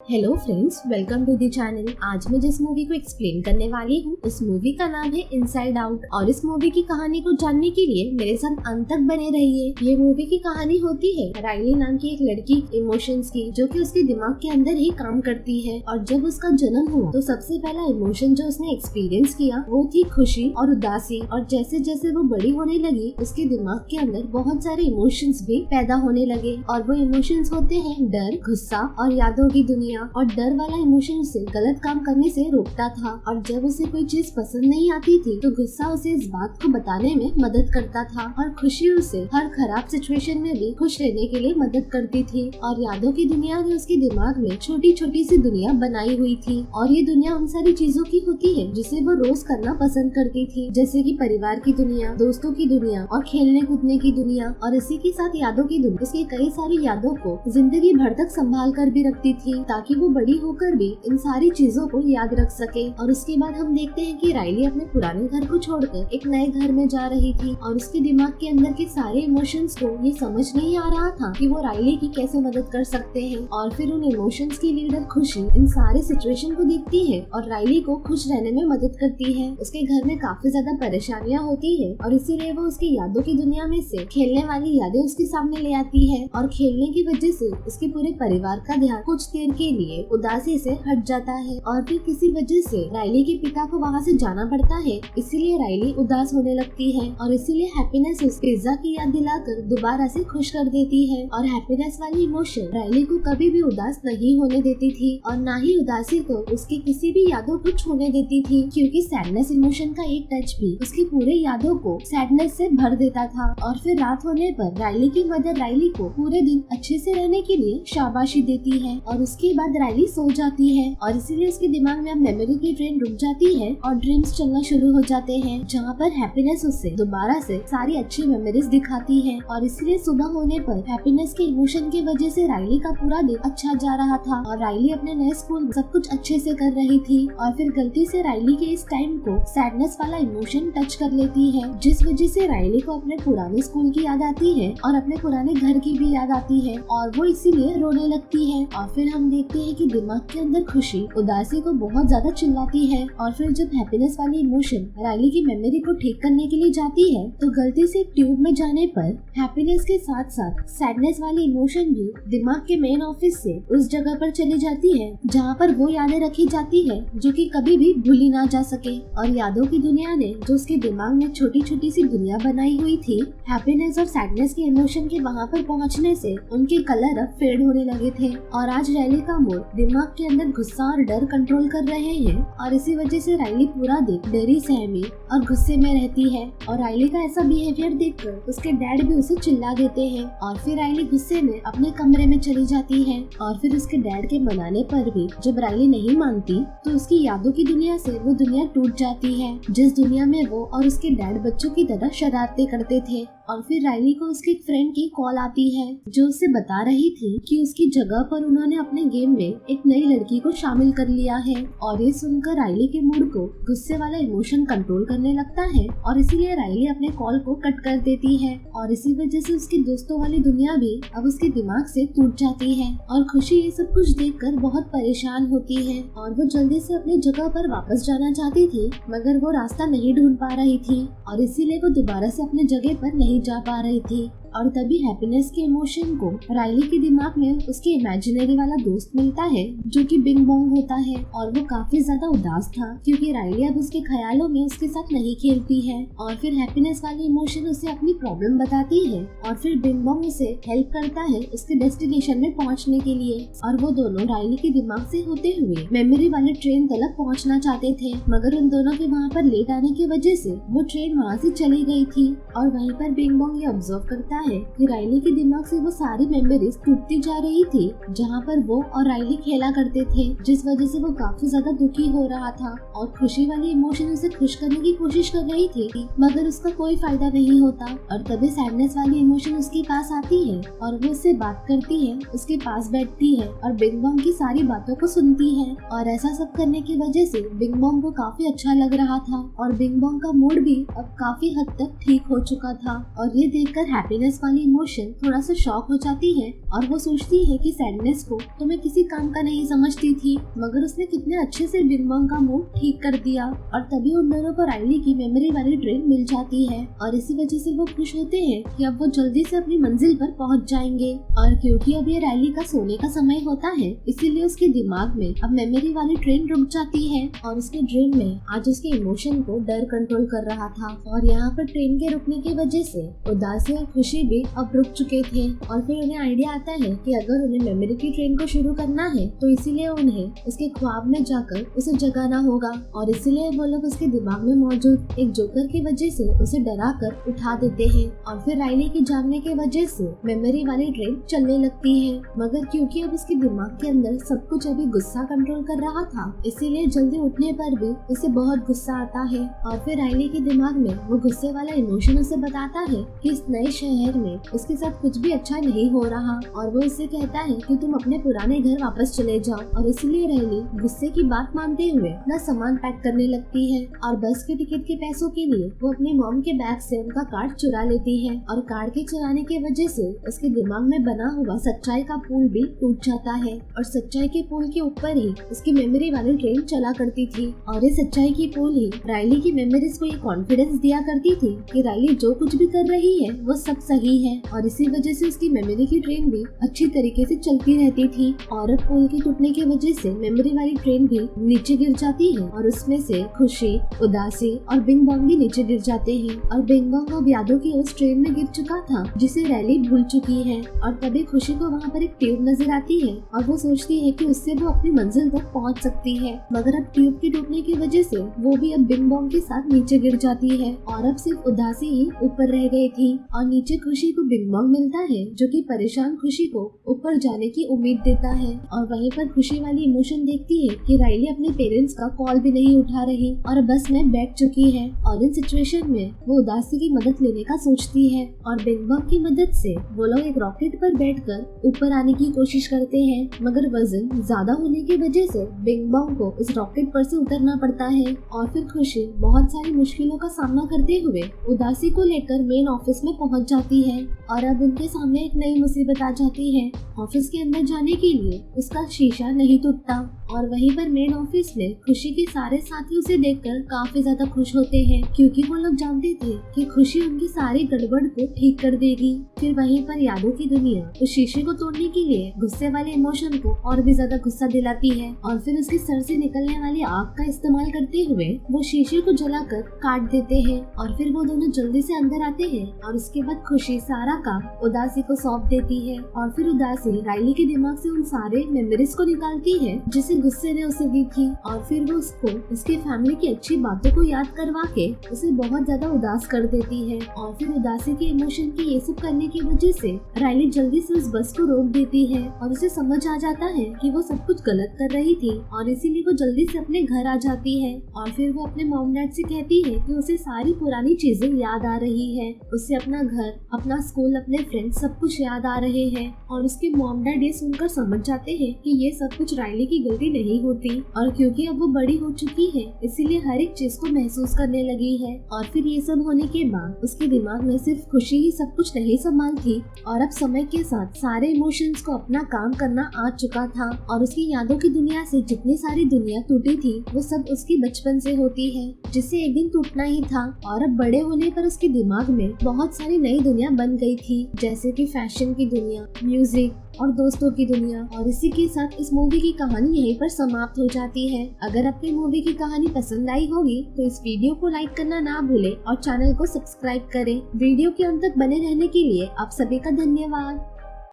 Hello friends, welcome to the channel. आज मैं जिस मूवी को एक्सप्लेन करने वाली हूँ उस मूवी का नाम है इनसाइड आउट। और इस मूवी की कहानी को जानने के लिए मेरे साथ अंत तक बने रहिए। ये मूवी की कहानी होती है राइली नाम की एक लड़की इमोशंस की, जो कि उसके दिमाग के अंदर ही काम करती है। और जब उसका जन्म हुआ तो सबसे पहला इमोशन जो उसने एक्सपीरियंस किया वो थी खुशी और उदासी। और जैसे जैसे वो बड़ी होने लगी उसके दिमाग के अंदर बहुत सारे इमोशंस भी पैदा होने लगे। और वो इमोशंस होते हैं डर, गुस्सा और यादों की दुनिया। और डर वाला इमोशन उसे गलत काम करने से रोकता था। और जब उसे कोई चीज पसंद नहीं आती थी तो गुस्सा उसे इस बात को बताने में मदद करता था। और खुशी उसे हर खराब सिचुएशन में भी खुश रहने के लिए मदद करती थी। और यादों की दुनिया ने उसके दिमाग में छोटी छोटी सी दुनिया बनाई हुई थी। और ये दुनिया उन सारी चीजों की होती है जिसे वो रोज करना पसंद करती थी, जैसे कि परिवार की दुनिया, दोस्तों की दुनिया और खेलने कूदने की दुनिया। और इसी के साथ यादों की दुनिया उसकी कई सारी यादों को जिंदगी भर तक संभाल कर भी रखती थी, ताकि वो बड़ी होकर भी इन सारी चीजों को याद रख सके। और उसके बाद हम देखते हैं कि राइली अपने पुराने घर को छोड़कर एक नए घर में जा रही थी। और उसके दिमाग के अंदर के सारे इमोशंस को ये समझ नहीं आ रहा था कि वो राइली की कैसे मदद कर सकते हैं। और फिर उन इमोशंस की लीडर खुशी इन सारे सिचुएशन को देखती है और राइली को खुश रहने में मदद करती है। उसके घर में काफी ज्यादा परेशानियां होती है और इसीलिए वो उसकी यादों की दुनिया में से खेलने वाली यादें उसके सामने ले आती है। और खेलने की वजह से उसके पूरे परिवार का ध्यान कुछ देर के लिए उदासी से हट जाता है। और फिर किसी वजह से राइली के पिता को वहाँ से जाना पड़ता है, इसीलिए राइली उदास होने लगती है। और इसीलिए हैप्पीनेस उसे पिज्जा की याद दिलाकर दोबारा से खुश कर देती है। और हैप्पीनेस वाली इमोशन राइली को कभी भी उदास नहीं होने देती थी और ना ही उदासी को उसकी किसी भी यादों को छूने देती थी, क्योंकि सैडनेस इमोशन का एक टच भी उसकी पूरे यादों को सैडनेस से भर देता था। और फिर रात होने पर राइली की मदर राइली को पूरे दिन अच्छे से रहने के लिए शाबाशी देती है। और उसके बाद राइली सो जाती है और इसीलिए उसके दिमाग में अब मेमोरी की ट्रेन रुक जाती है और ड्रीम्स चलना शुरू हो जाते हैं, जहाँ पर हैप्पीनेस उसे दोबारा से सारी अच्छी मेमोरीज दिखाती है। और इसलिए सुबह होने पर हैप्पीनेस के इमोशन की वजह से राइली का पूरा दिन अच्छा जा रहा था और राइली अपने नए स्कूल में सब कुछ अच्छे से कर रही थी। और फिर गलती से राइली के इस टाइम को सैडनेस वाला इमोशन टच कर लेती है, जिस वजह से राइली को अपने पुराने स्कूल की याद आती है और अपने पुराने घर की भी याद आती है और वो इसीलिए रोने लगती है। और फिर हम देखते हैं कि दिमाग के अंदर खुशी उदासी को बहुत ज्यादा चिल्लाती है। और फिर जब हैप्पीनेस वाली इमोशन राइली की मेमोरी को ठीक करने के लिए जाती है तो गलती से ट्यूब में जाने पर हैप्पीनेस के साथ साथ सैडनेस वाली इमोशन भी दिमाग के मेन ऑफिस से उस जगह पर चली जाती है जहाँ पर वो यादें रखी जाती है जो कि कभी भी भूली ना जा सके। और यादों की दुनिया ने जो उसके दिमाग में छोटी छोटी सी दुनिया बनाई हुई थी, हैप्पीनेस और सैडनेस के इमोशन के वहाँ पर पहुँचने से उनके कलर अब फेड होने लगे थे। और आज राइली का मूड दिमाग के अंदर गुस्सा और डर कंट्रोल कर रहे हैं और इसी वजह से राइली पूरा दिन डरी सहमी और गुस्से में रहती है। और राइली का ऐसा बिहेवियर देखकर उसके डैड भी उसे चिल्ला देते हैं। और फिर राइली गुस्से में अपने कमरे में चली जाती है। और फिर उसके डैड के मनाने पर भी जब राइली नहीं मानती तो उसकी यादों की दुनिया से वो दुनिया टूट जाती है, जिस दुनिया में वो और उसके डैड बच्चों की तरह शरारतें करते थे। और फिर राइली को उसके एक फ्रेंड की कॉल आती है जो उसे बता रही थी कि उसकी जगह पर उन्होंने अपने गेम में एक नई लड़की को शामिल कर लिया है। और ये सुनकर राइली के मूड को गुस्से वाला इमोशन कंट्रोल करने लगता है और इसीलिए राइली अपने कॉल को कट कर देती है। और इसी वजह से उसकी दोस्तों वाली दुनिया भी अब उसके दिमाग से टूट जाती है। और खुशी ये सब कुछ देखकर बहुत परेशान होती है और वो जल्दी से अपनी जगह पर वापस जाना चाहती थी, मगर वो रास्ता नहीं ढूंढ पा रही थी और इसीलिए वो दोबारा से अपने जगह पर नहीं जा पा रही थी। और तभी हैप्पीनेस के इमोशन को राइली के दिमाग में उसके इमेजिनरी वाला दोस्त मिलता है जो कि बिंग बोंग होता है। और वो काफी ज्यादा उदास था क्योंकि राइली अब उसके ख्यालों में उसके साथ नहीं खेलती है। और फिर हैप्पीनेस वाली इमोशन उसे अपनी प्रॉब्लम बताती है और फिर बिंग बोंग उसे हेल्प करता है उसके डेस्टिनेशन में पहुँचने के लिए। और वो दोनों राइली के दिमाग से होते हुए मेमोरी वाले ट्रेन तक पहुँचना चाहते थे, मगर उन दोनों के वहाँ पर लेट आने की वजह से वो ट्रेन वहाँ से चली गई थी। और वहीं पर बिंग बोंग ये ऑब्जर्व करता है कि राइली के दिमाग से वो सारी मेमोरीज टूटती जा रही थी जहाँ पर वो और राइली खेला करते थे, जिस वजह से वो काफी ज्यादा दुखी हो रहा था। और खुशी वाली इमोशन उसे खुश करने की कोशिश कर रही थी, मगर उसका कोई फायदा नहीं होता। और तभी सैडनेस वाली इमोशन उसके पास आती है और वो उससे बात करती है, उसके पास बैठती है और बिंग बोंग की सारी बातों को सुनती है। और ऐसा सब करने की वजह से बिंग बोंग को काफी अच्छा लग रहा था और बिंग बोंग का मूड भी अब काफी हद तक ठीक हो चुका था। और ये देखकर हैप्पीनेस सैडनेस वाली इमोशन थोड़ा सा शॉक हो जाती है और वो सोचती है कि सैडनेस को तो मैं किसी काम का नहीं समझती थी, मगर उसने कितने अच्छे से बिग बॉन्ग का मूड ठीक कर दिया। और तभी उन दोनों को राइली की मेमोरी वाली ट्रेन मिल जाती है और इसी वजह से वो खुश होते हैं कि अब वो जल्दी से अपनी मंजिल पर पहुंच जाएंगे। और क्योंकि अब ये राइली का सोने का समय होता है, इसीलिए उसके दिमाग में अब मेमोरी वाली ट्रेन रुक जाती है और उसके ड्रीम में आज उसके इमोशन को डर कंट्रोल कर रहा था। और यहाँ पर ट्रेन के रुकने की वजह से उदासी और खुशी भी अब रुक चुके थे। और फिर उन्हें आइडिया आता है कि अगर उन्हें मेमोरी की ट्रेन को शुरू करना है तो इसीलिए उन्हें उसके ख्वाब में जाकर उसे जगाना होगा। और इसीलिए वो लोग उसके दिमाग में मौजूद एक जोकर की वजह से उसे डरा कर उठा देते हैं। और फिर राइली के जागने की वजह से मेमोरी वाली ट्रेन चलने लगती है, मगर क्योंकि अब उसके दिमाग के अंदर सब कुछ अभी गुस्सा कंट्रोल कर रहा था, इसीलिए जल्दी उठने पर भी उसे बहुत गुस्सा आता है। और फिर राइली के दिमाग में वो गुस्से वाला इमोशन उसे बताता है कि इस नए शहर में उसके साथ कुछ भी अच्छा नहीं हो रहा और वो उससे कहता है कि तुम अपने पुराने घर वापस चले जाओ। और इसलिए राइली गुस्से की बात मानते हुए अपना सामान पैक करने लगती है और बस के टिकट के पैसों के लिए वो अपनी मॉम के बैग से उनका कार्ड चुरा लेती है। और कार्ड के चुराने की वजह से उसके दिमाग में बना हुआ सच्चाई का पुल भी टूट जाता है और सच्चाई के पुल के ऊपर ही उसकी मेमोरी वाली ट्रेन चला करती थी। और ये सच्चाई की पुल ही राइली की मेमोरीज को ये कॉन्फिडेंस दिया करती थी कि राइली जो कुछ भी कर रही है वो सब सही है। और इसी वजह से उसकी मेमोरी की ट्रेन भी अच्छी तरीके से चलती रहती थी। और अब पुल के टूटने की वजह से मेमोरी वाली ट्रेन भी नीचे गिर जाती है और उसमें से खुशी, उदासी और बिंग बॉन्ग भी नीचे गिर जाते हैं। और बिंग बॉन्ग अब यादों की उस ट्रेन में गिर चुका था जिसे राइली भूल चुकी है। और तभी खुशी को वहाँ पर एक ट्यूब नजर आती है और वो सोचती है कि उससे वो अपनी मंजिल तक पहुँच सकती है, मगर अब ट्यूब के टूटने की वजह से वो भी अब बिंग बॉन्ग के साथ नीचे गिर जाती है और अब सिर्फ उदासी ही ऊपर रह गई थी। और नीचे खुशी को बिंग बॉन्ग मिलता है जो कि परेशान खुशी को ऊपर जाने की उम्मीद देता है। और वहीं पर खुशी वाली इमोशन देखती है कि राइली अपने पेरेंट्स का कॉल भी नहीं उठा रही और बस में बैठ चुकी है। और इन सिचुएशन में वो उदासी की मदद लेने का सोचती है और बिंग बॉन्ग की मदद से वो लोग एक रॉकेट पर बैठकर ऊपर आने की कोशिश करते हैं, मगर वजन ज्यादा होने की वजह से बिंग बॉन्ग को इस रॉकेट पर से उतरना पड़ता है। और फिर खुशी बहुत सारी मुश्किलों का सामना करते हुए उदासी को लेकर मेन ऑफिस में पहुंच जाती है। और अब उनके सामने एक नई मुसीबत आ जाती है। ऑफिस के अंदर जाने के लिए उसका शीशा नहीं टूटता और वहीं पर मेन ऑफिस में खुशी के सारे साथी उसे देखकर काफी ज्यादा खुश होते हैं, क्योंकि वो लोग जानते थे कि खुशी उनकी सारी गड़बड़ को ठीक कर देगी। फिर वहीं पर यादों की दुनिया उस शीशे को तोड़ने के लिए गुस्से वाले इमोशन को और भी ज्यादा गुस्सा दिलाती है और फिर उसके सर से निकलने वाली आग का इस्तेमाल करते हुए वो शीशे को जलाकर काट देते हैं। और फिर वो दोनों जल्दी से अंदर आते हैं और उसके बाद खुशी सारा काम उदासी को सौंप देती है। और फिर उदासी राइली के दिमाग से उन सारे मेमोरीज को निकालती है जिसे गुस्से ने उसे दी थी। और फिर वो उसको उसके फैमिली की अच्छी बातों को याद करवा के उसे बहुत ज्यादा उदास कर देती है। और फिर उदासी के इमोशन की ये सब करने की वजह से राइली जल्दी से उस बस को रोक देती है और उसे समझ आ जाता है कि वो सब कुछ गलत कर रही थी और इसीलिए वो जल्दी से अपने घर आ जाती है। और फिर वो अपने मॉम डैड से कहती है कि उसे सारी पुरानी चीजें याद आ रही है, उसे अपना घर, अपना स्कूल, अपने फ्रेंड्स सब कुछ याद आ रहे हैं। और उसके मॉम डैड ये सुनकर समझ जाते हैं कि ये सब कुछ राइली की गलती नहीं होती और क्योंकि अब वो बड़ी हो चुकी है इसीलिए हर एक चीज को महसूस करने लगी है। और फिर ये सब होने के बाद उसके दिमाग में सिर्फ खुशी ही सब कुछ नहीं संभालती और अब समय के साथ सारे इमोशंस को अपना काम करना आ चुका था और उसकी यादों की दुनिया से जितनी सारी दुनिया टूटी थी वो सब उसकी बचपन से होती है जिसे एक दिन टूटना ही था। और अब बड़े होने पर उसके दिमाग में बहुत सारी नई दुनिया बन गई थी, जैसे कि फैशन की दुनिया, म्यूजिक और दोस्तों की दुनिया। और इसी के साथ इस मूवी की कहानी यहीं पर समाप्त हो जाती है। अगर आपको मूवी की कहानी पसंद आई होगी तो इस वीडियो को लाइक करना ना भूले और चैनल को सब्सक्राइब करें। वीडियो के अंत तक बने रहने के लिए आप सभी का धन्यवाद।